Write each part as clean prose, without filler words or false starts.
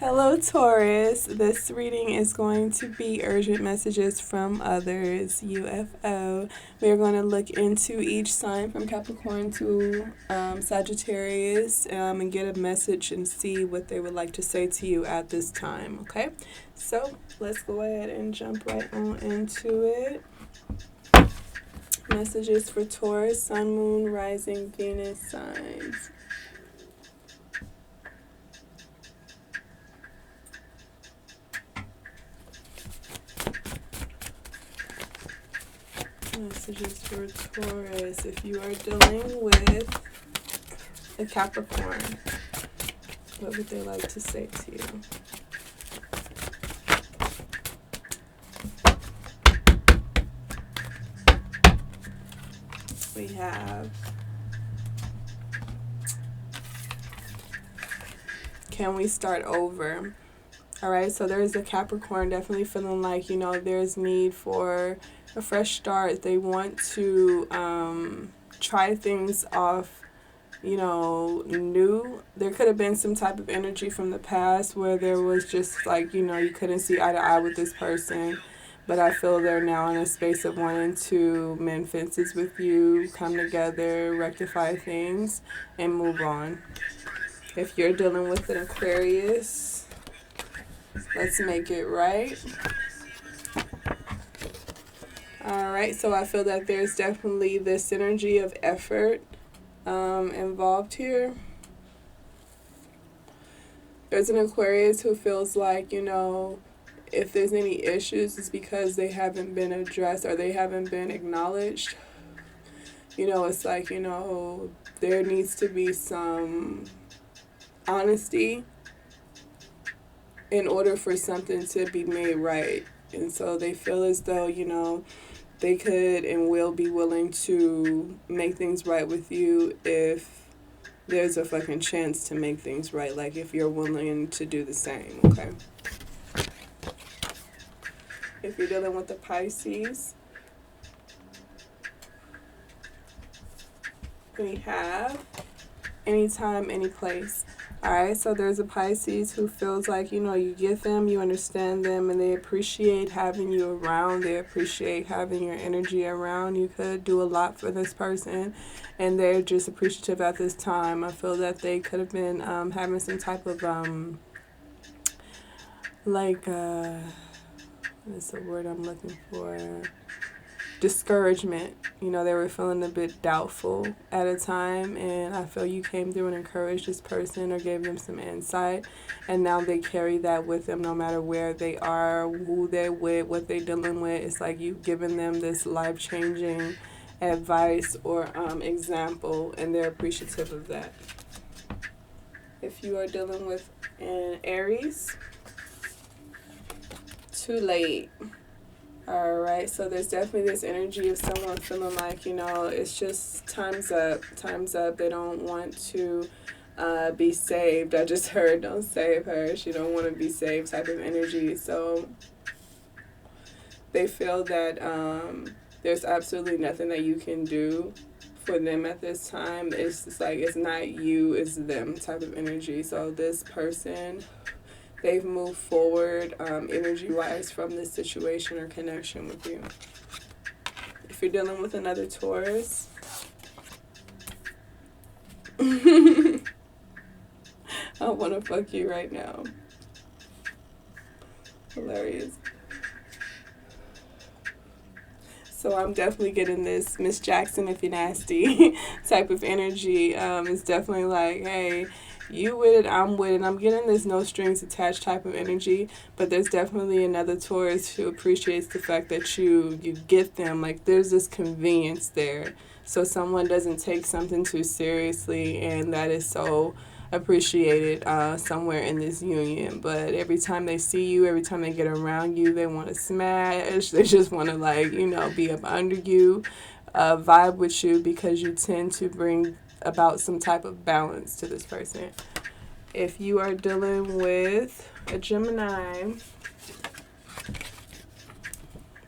Hello, Taurus. This reading is going to be urgent messages from others, UFO. We are going to look into each sign from Capricorn to Sagittarius and get a message and see what they would like to say to you at this time, okay? So let's go ahead and jump right on into it. Messages for Taurus, Sun, Moon, Rising, Venus signs. Messages for Taurus. If you are dealing with a Capricorn, what would they like to say to you? We have, can we start over? All right, so there's a Capricorn definitely feeling like, there's need for a fresh start. They want to try things off, new. There could have been some type of energy from the past where there was just like, you couldn't see eye to eye with this person. But I feel they're now in a space of wanting to mend fences with you, come together, rectify things, and move on. If you're dealing with an Aquarius, let's make it right. All right, so I feel that there's definitely this energy of effort involved here. There's an Aquarius who feels like, if there's any issues, it's because they haven't been addressed or they haven't been acknowledged. It's like, there needs to be some honesty in order for something to be made right. And so they feel as though, they could and will be willing to make things right with you if there's a fucking chance to make things right. Like if you're willing to do the same, okay? If you're dealing with the Pisces, we have anytime, any place. All right, so there's a Pisces who feels like, you get them, you understand them, and they appreciate having you around. They appreciate having your energy around. You could do a lot for this person, and they're just appreciative at this time. I feel that they could have been having some type of, what's the word I'm looking for? Discouragement. They were feeling a bit doubtful at a time, and I feel you came through and encouraged this person or gave them some insight, and now they carry that with them no matter where they are, who they're with, what they're dealing with. It's like you've given them this life-changing advice or example, and they're appreciative of that. If you are dealing with an Aries, too late. All right, so there's definitely this energy of someone feeling like, it's just time's up. Time's up. They don't want to be saved. I just heard, don't save her. She don't want to be saved type of energy. So they feel that there's absolutely nothing that you can do for them at this time. It's just like it's not you, it's them type of energy. So this person, they've moved forward energy-wise from this situation or connection with you. If you're dealing with another Taurus, I want to fuck you right now. Hilarious. So I'm definitely getting this Miss Jackson if you're nasty type of energy. It's definitely like, hey, you with it, I'm with it. I'm getting this no strings attached type of energy, but there's definitely another Taurus who appreciates the fact that you get them. Like there's this convenience there. So someone doesn't take something too seriously, and that is so appreciated somewhere in this union. But every time they see you, every time they get around you, they want to smash. They just want to be up under you, vibe with you, because you tend to bring about some type of balance to this person. If you are dealing with a Gemini,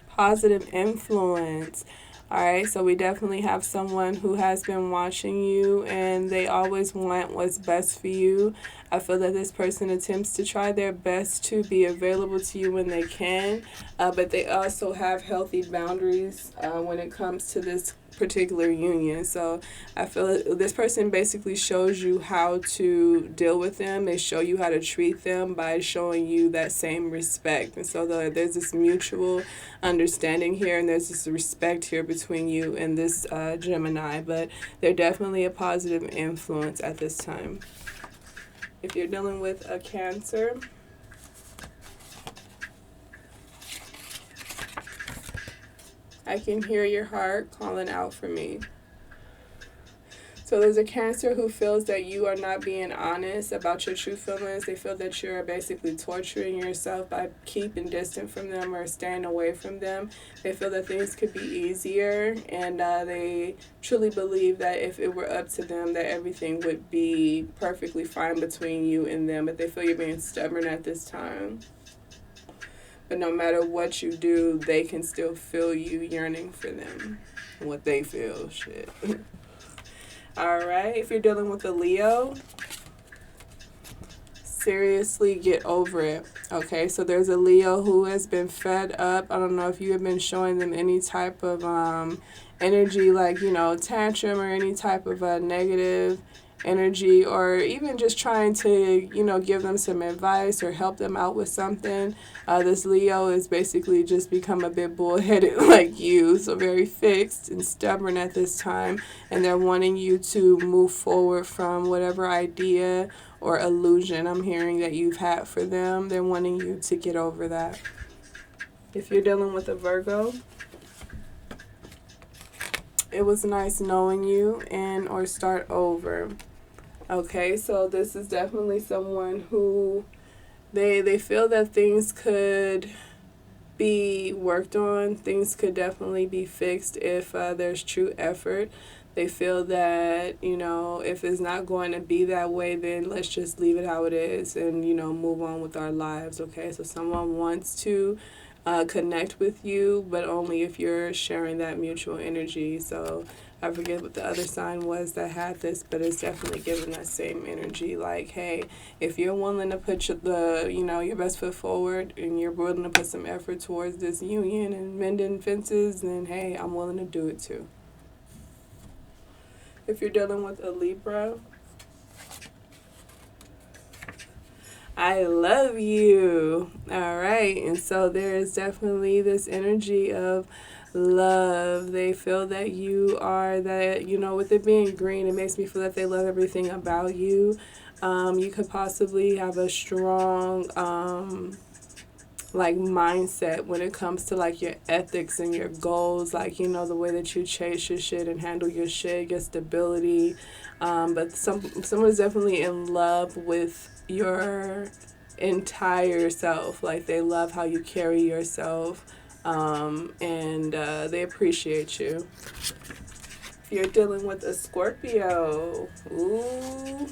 positive influence. All right, so we definitely have someone who has been watching you and they always want what's best for you. I feel that this person attempts to try their best to be available to you when they can, but they also have healthy boundaries when it comes to this particular union. So I feel that this person basically shows you how to deal with them. They show you how to treat them by showing you that same respect. And so there's this mutual understanding here, and there's this respect here between you and this Gemini, but they're definitely a positive influence at this time. If you're dealing with a Cancer, I can hear your heart calling out for me. So there's a Cancer who feels that you are not being honest about your true feelings. They feel that you're basically torturing yourself by keeping distant from them or staying away from them. They feel that things could be easier, and they truly believe that if it were up to them, that everything would be perfectly fine between you and them. But they feel you're being stubborn at this time. But no matter what you do, they can still feel you yearning for them. What they feel, shit. All right, if you're dealing with a Leo, seriously get over it. Okay, so there's a Leo who has been fed up. I don't know if you have been showing them any type of energy, like, you know, tantrum or any type of negative energy, or even just trying to, you know, give them some advice or help them out with something. This Leo is basically just become a bit bullheaded like you, so very fixed and stubborn at this time, and they're wanting you to move forward from whatever idea or illusion I'm hearing that you've had for them. They're wanting you to get over that. If you're dealing with a Virgo, it was nice knowing you, and or start over. Okay, so this is definitely someone who they feel that things could be worked on. Things could definitely be fixed if there's true effort. They feel that, you know, if it's not going to be that way, then let's just leave it how it is and, you know, move on with our lives. Okay, so someone wants to connect with you, but only if you're sharing that mutual energy. So I forget what the other sign was that had this, but it's definitely giving that same energy. Like, hey, if you're willing to put your best foot forward and you're willing to put some effort towards this union and mending fences, then hey, I'm willing to do it too. If you're dealing with a Libra, I love you. All right. And so there is definitely this energy of love. They feel that you are that, you know, with it being green, it makes me feel that they love everything about you. You could possibly have a strong like mindset when it comes to like your ethics and your goals, like, you know, the way that you chase your shit and handle your shit, your stability. But someone's definitely in love with your entire self. Like, they love how you carry yourself, and they appreciate you. If you're dealing with a Scorpio, ooh,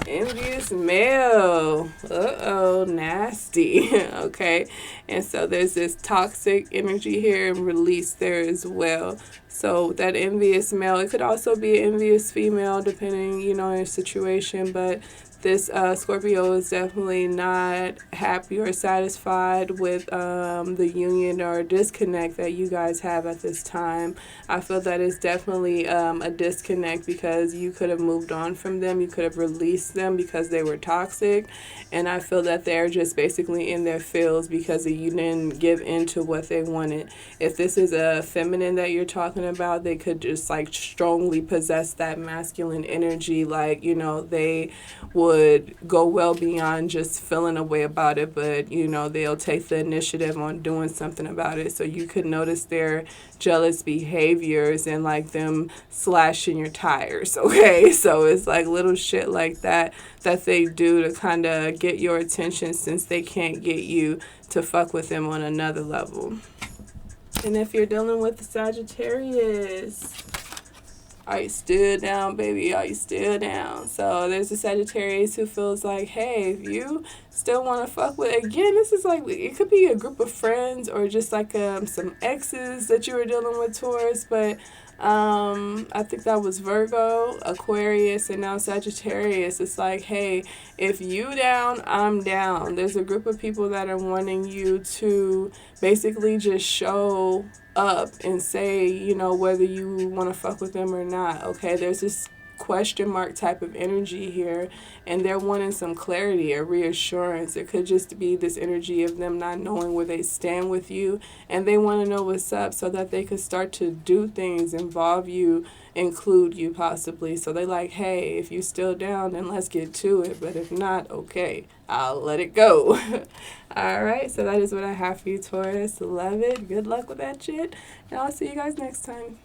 envious male. Uh-oh, nasty. Okay, and so there's this toxic energy here and release there as well. So that envious male, it could also be an envious female depending, you know, on your situation, but this Scorpio is definitely not happy or satisfied with the union or disconnect that you guys have at this time. I feel that it's definitely a disconnect because you could have moved on from them. You could have released them because they were toxic. And I feel that they're just basically in their feels because you didn't give in to what they wanted. If this is a feminine that you're talking about, they could just like strongly possess that masculine energy. Like, you know, they would go well beyond just feeling a way about it, but, you know, they'll take the initiative on doing something about it. So you could notice their jealous behaviors and like them slashing your tires, okay? So it's like little shit like that they do to kind of get your attention since they can't get you to fuck with them on another level. And if you're dealing with the Sagittarius, Are you still down, baby? Are you still down? So there's a Sagittarius who feels like, hey, if you still want to fuck with, again, this is like, it could be a group of friends or just like some exes that you were dealing with, Taurus, but I think that was Virgo, Aquarius, and now Sagittarius. It's like, hey, if you down, I'm down. There's a group of people that are wanting you to basically just show up and say, you know, whether you want to fuck with them or not. Okay, there's this question mark type of energy here, and they're wanting some clarity or reassurance. It could just be this energy of them not knowing where they stand with you, and they want to know what's up so that they could start to do things, involve you, include you possibly. So they like, hey, if you still down, then let's get to it, but if not, okay, I'll let it go. All right, so that is what I have for you, Taurus. Love it. Good luck with that shit, and I'll see you guys next time.